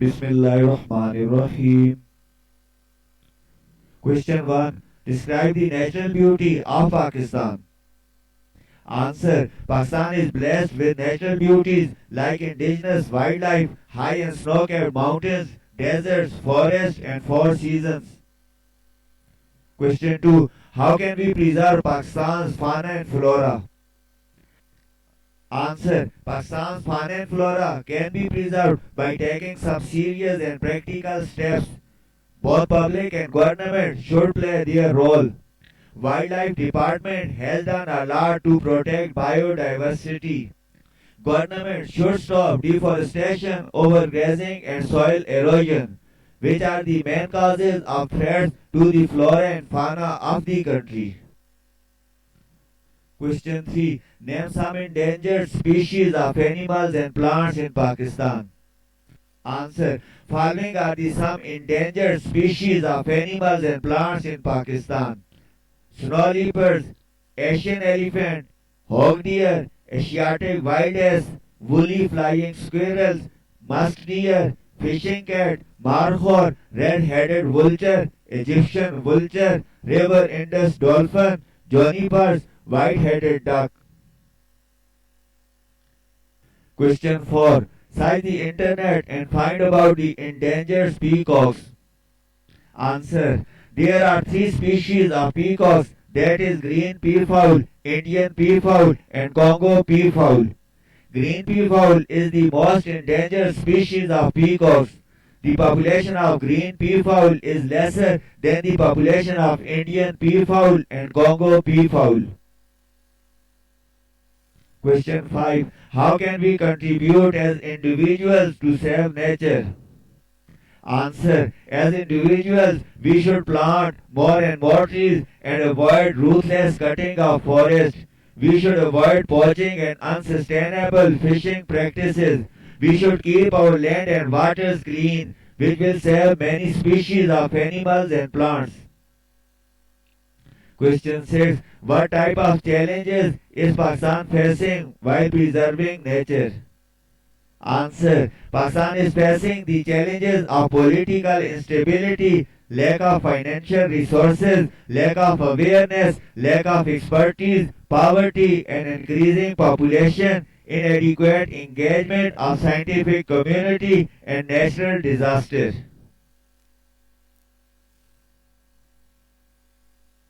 Bismillahirrahmanirrahim. Question 1. Describe the natural beauty of Pakistan. Answer. Pakistan is blessed with natural beauties like indigenous wildlife, high and snow-capped mountains, deserts, forests, and four seasons. Question 2. How can we preserve Pakistan's fauna and flora? Answer. Pakistan's fauna and flora can be preserved by taking some serious and practical steps. Both public and government should play their role. Wildlife Department has done a lot to protect biodiversity. Government should stop deforestation, overgrazing and soil erosion, which are the main causes of threats to the flora and fauna of the country. Question 3. Name some endangered species of animals and plants in Pakistan. Answer. Following are the some endangered species of animals and plants in Pakistan. Snow leopards, Asian elephant, hog deer, Asiatic wild ass, woolly flying squirrels, musk deer, fishing cat, markhor, red-headed vulture, Egyptian vulture, river Indus dolphin, junipers, white-headed duck. Question 4. Cite the internet and find about the endangered peacocks. Answer. There are three species of peacocks, that is green peafowl, Indian peafowl and Congo peafowl. Green peafowl is the most endangered species of peacocks. The population of green peafowl is lesser than the population of Indian peafowl and Congo peafowl. Question 5. How can we contribute as individuals to save nature? Answer. As individuals, we should plant more and more trees and avoid ruthless cutting of forests. We should avoid poaching and unsustainable fishing practices. We should keep our land and waters clean, which will save many species of animals and plants. Question 6. What type of challenges is Pakistan facing while preserving nature? Answer. Pakistan is facing the challenges of political instability, lack of financial resources, lack of awareness, lack of expertise, poverty and increasing population, inadequate engagement of scientific community and natural disasters.